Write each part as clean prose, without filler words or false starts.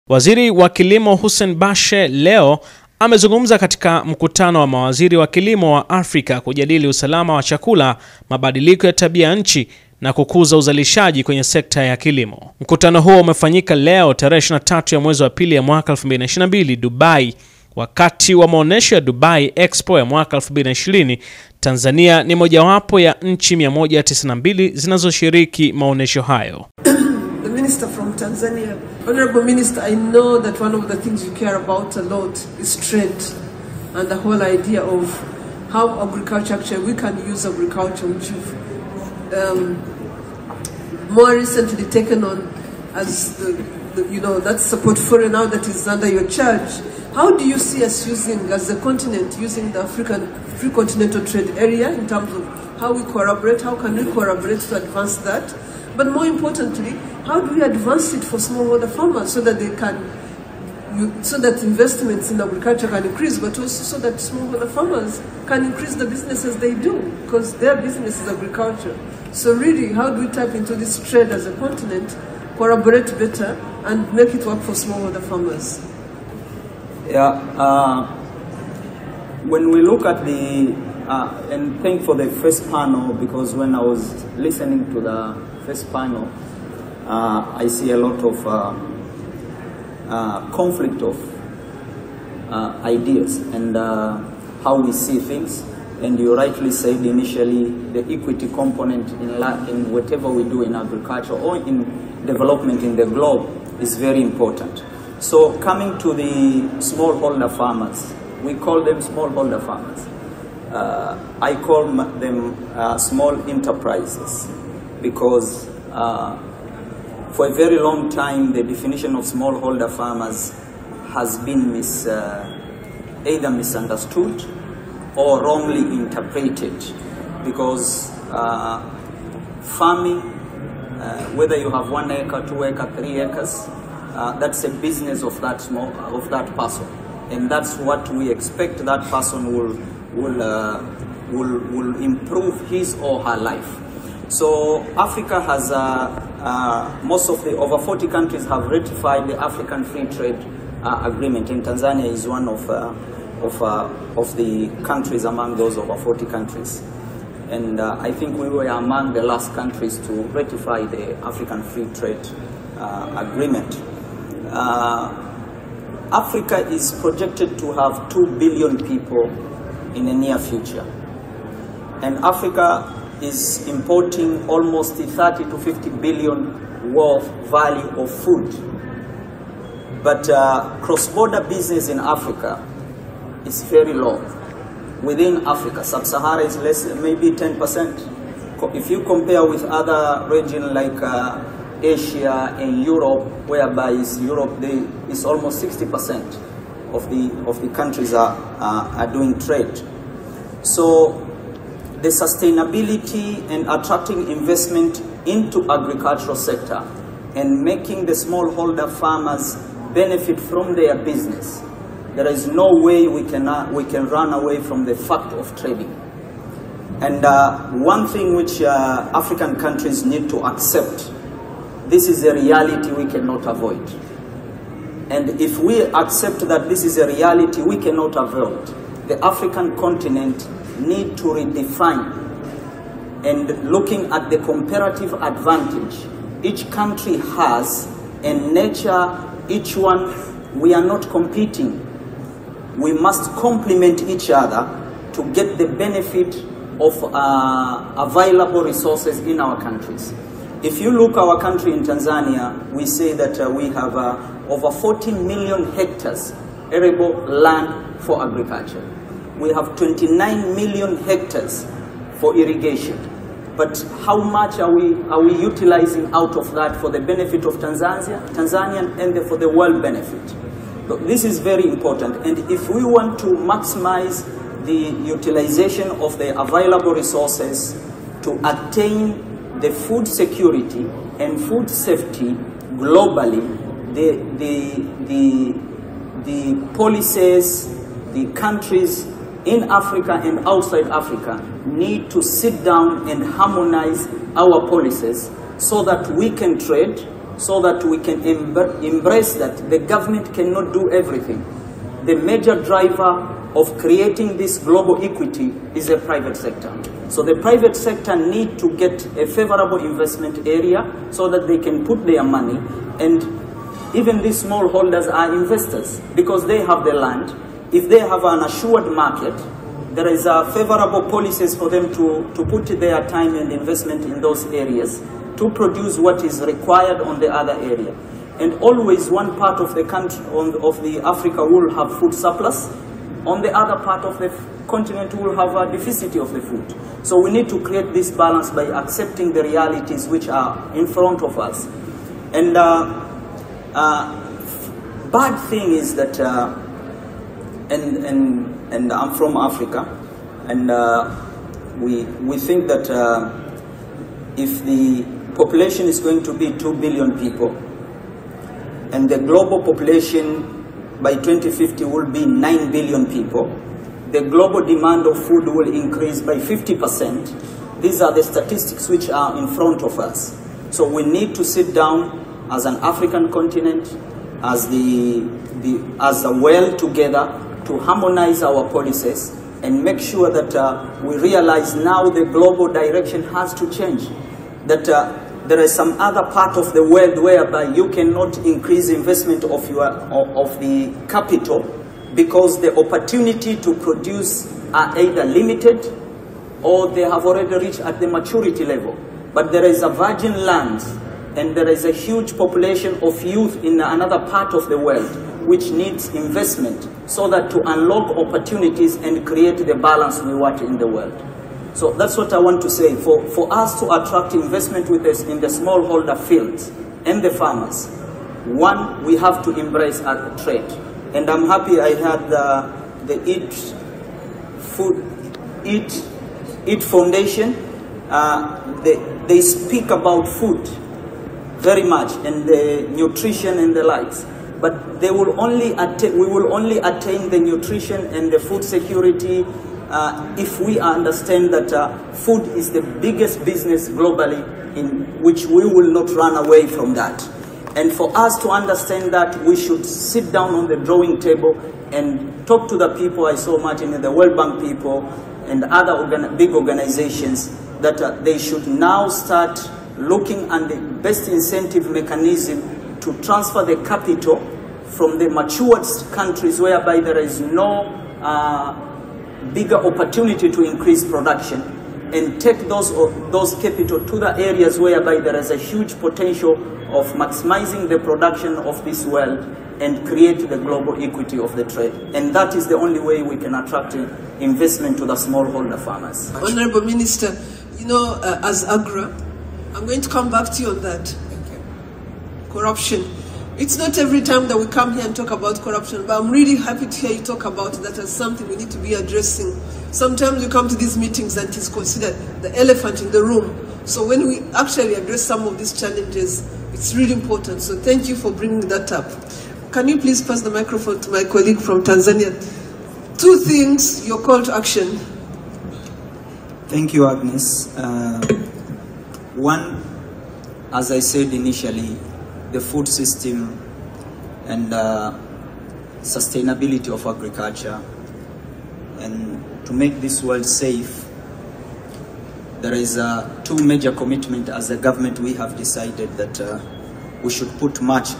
Waziri wa Kilimo Bashe leo amezungumza katika mkutano wa mawaziri wa kilimo wa Afrika kujadili usalama wa chakula, mabadiliko ya tabia nchi na kukuza uzalishaji kwenye sekta ya kilimo. Mkutano huo umefanyika leo tarehe 23 ya mwezi wa pili ya mwaka 2022 Dubai. Wakati wa maonesho ya Dubai Expo ya mwaka 2020, Tanzania ni mojawapo ya nchi 192 zinazoshiriki maonesho hayo. The Minister from Tanzania, Honorable Minister, I know that one of the things you care about a lot is trade and the whole idea of how agriculture, actually we can use agriculture, which you've more recently taken on as that's a portfolio now that is under your charge. How do you see us using, as a continent, using the African free continental trade area in terms of how we collaborate, how can we collaborate to advance that? But more importantly, how do we advance it for smallholder farmers so that they can, so that investments in agriculture can increase, but also so that smallholder farmers can increase the businesses they do, because their business is agriculture. So really, how do we tap into this trade as a continent, collaborate better, and make it work for smallholder farmers? Yeah, when we look at the, and thank for the first panel, because when I was listening to the first panel, I see a lot of conflict of ideas and how we see things. And you rightly said initially, the equity component in whatever we do in agriculture or in development in the globe is very important. So coming to the smallholder farmers, we call them smallholder farmers. I call them small enterprises because for a very long time the definition of smallholder farmers has been either misunderstood or wrongly interpreted, because farming, whether you have 1 acre, 2 acres, 3 acres, that's a business of that person, and that's what we expect. That person will improve his or her life. So Africa has most of the over 40 countries have ratified the African Free Trade Agreement, and Tanzania is one of the countries among those over 40 countries. And I think we were among the last countries to ratify the African Free Trade Agreement. Africa is projected to have 2 billion people in the near future. And Africa is importing almost 30 to 50 billion worth value of food. But cross-border business in Africa is very low. Within Africa, Sub-Sahara is less, maybe 10%. If you compare with other regions like Asia and Europe, whereby Europe is almost 60% of the countries are doing trade. So the sustainability and attracting investment into agricultural sector and making the smallholder farmers benefit from their business, there is no way we can run away from the fact of trading. And one thing which African countries need to accept, this is a reality we cannot avoid. And if we accept that this is a reality we cannot avoid, the African continent need to redefine and looking at the comparative advantage each country has and nature each one. We are not competing. We must complement each other to get the benefit of available resources in our countries. If you look our country in Tanzania, we say that we have over 14 million hectares arable land for agriculture. We have 29 million hectares for irrigation. But how much are we utilizing out of that for the benefit of Tanzania and for the world benefit? So this is very important. And if we want to maximize the utilization of the available resources to attain the food security and food safety globally, the policies, the countries in Africa and outside Africa need to sit down and harmonize our policies so that we can trade, so that we can embrace that the government cannot do everything. The major driver of creating this global equity is the private sector. So the private sector need to get a favorable investment area so that they can put their money, and even these smallholders are investors because they have the land. If they have an assured market, there is a favorable policies for them to put their time and investment in those areas to produce what is required on the other area. And always one part of the country, of the Africa will have food surplus. On the other part of the continent will have a deficit of the food. So we need to create this balance by accepting the realities which are in front of us. And bad thing is that, and I'm from Africa, and we think that if the population is going to be 2 billion people, and the global population by 2050 will be 9 billion people, the global demand of food will increase by 50%. These are the statistics which are in front of us. So we need to sit down as an African continent, as a well together, to harmonize our policies and make sure that we realize now the global direction has to change. That there is some other part of the world whereby you cannot increase investment of the capital because the opportunity to produce are either limited or they have already reached at the maturity level. But there is a virgin land and there is a huge population of youth in another part of the world which needs investment so that to unlock opportunities and create the balance we want in the world. So that's what I want to say. For us to attract investment with us in the smallholder fields and the farmers, one, we have to embrace our trade. And I'm happy I had the Eat Foundation. They speak about food very much and the nutrition and the likes. But they will only we will only attain the nutrition and the food security if we understand that food is the biggest business globally, in which we will not run away from that. And for us to understand that, we should sit down on the drawing table and talk to the people. I saw Martin and the World Bank people and other big organizations that they should now start looking at the best incentive mechanism to transfer the capital from the matured countries whereby there is no bigger opportunity to increase production, and take those capital to the areas whereby there is a huge potential of maximizing the production of this world and create the global equity of the trade. And that is the only way we can attract investment to the smallholder farmers. Honorable Minister, you know, as Agra, I'm going to come back to you on that. Corruption. It's not every time that we come here and talk about corruption, but I'm really happy to hear you talk about that as something we need to be addressing. Sometimes we come to these meetings and it is considered the elephant in the room. So when we actually address some of these challenges, it's really important. So thank you for bringing that up. Can you please pass the microphone to my colleague from Tanzania? 2 things, your call to action. Thank you, Agnes. One, as I said initially, the food system and sustainability of agriculture, and to make this world safe, there is 2 major commitments as a government. We have decided that we should put much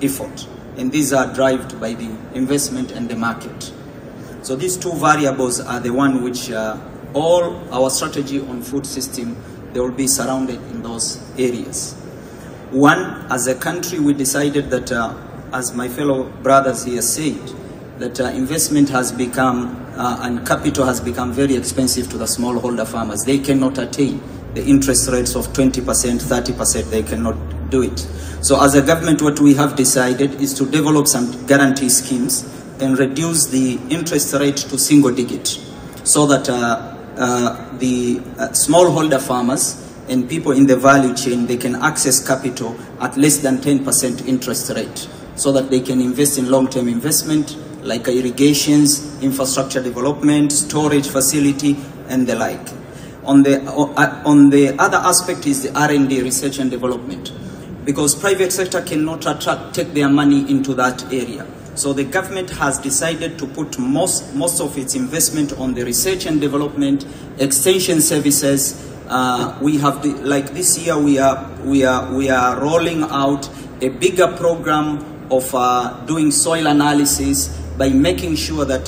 effort, and these are driven by the investment and the market. So these 2 variables are the one which all our strategy on food system, they will be surrounded in those areas. One, as a country, we decided that, as my fellow brothers here said, that investment has become, and capital has become very expensive to the smallholder farmers. They cannot attain the interest rates of 20%, 30%, they cannot do it. So as a government, what we have decided is to develop some guarantee schemes and reduce the interest rate to single digit, so that the smallholder farmers and people in the value chain, they can access capital at less than 10% interest rate, so that they can invest in long-term investment like irrigations, infrastructure development, storage facility, and the like. On the other aspect is the R&D, research and development, because private sector cannot take their money into that area. So the government has decided to put most of its investment on the research and development, extension services. We have like this year we are rolling out a bigger program of doing soil analysis by making sure that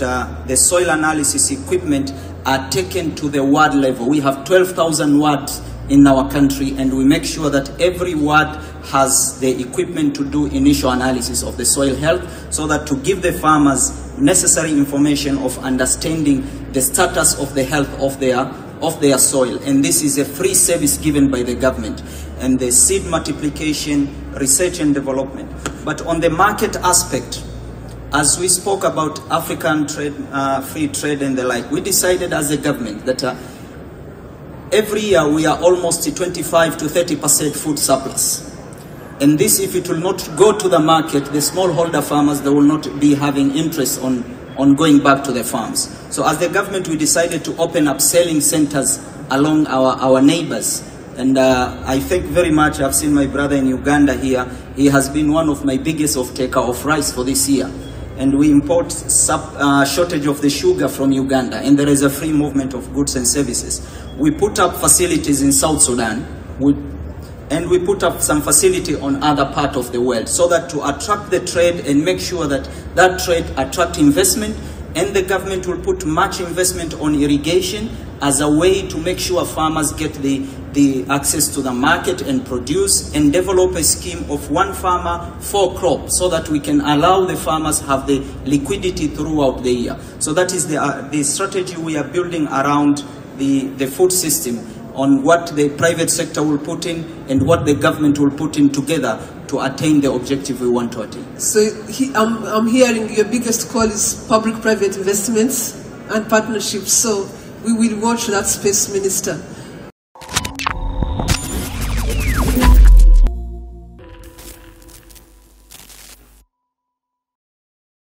the soil analysis equipment are taken to the ward level. We have 12,000 wards in our country, and we make sure that every ward has the equipment to do initial analysis of the soil health, so that to give the farmers necessary information of understanding the status of the health of their soil. And this is a free service given by the government. And the seed multiplication, research and development. But on the market aspect, as we spoke about African trade, free trade and the like, we decided as a government that every year we are almost 25 to 30% food surplus. And this, if it will not go to the market, the smallholder farmers, they will not be having interest on going back to their farms. So as the government, we decided to open up selling centers along our neighbors. And I thank very much, I've seen my brother in Uganda here. He has been one of my biggest off-taker of rice for this year. And we import shortage of the sugar from Uganda, and there is a free movement of goods and services. We put up facilities in South Sudan, and we put up some facility on other part of the world, so that to attract the trade and make sure that that trade attract investment, and the government will put much investment on irrigation as a way to make sure farmers get the access to the market and produce, and develop a scheme of one farmer, 4 crops, so that we can allow the farmers have the liquidity throughout the year. So that is the strategy we are building around the food system, on what the private sector will put in and what the government will put in together to attain the objective we want to attain. So I'm hearing your biggest call is public-private investments and partnerships. So we will watch that space, Minister.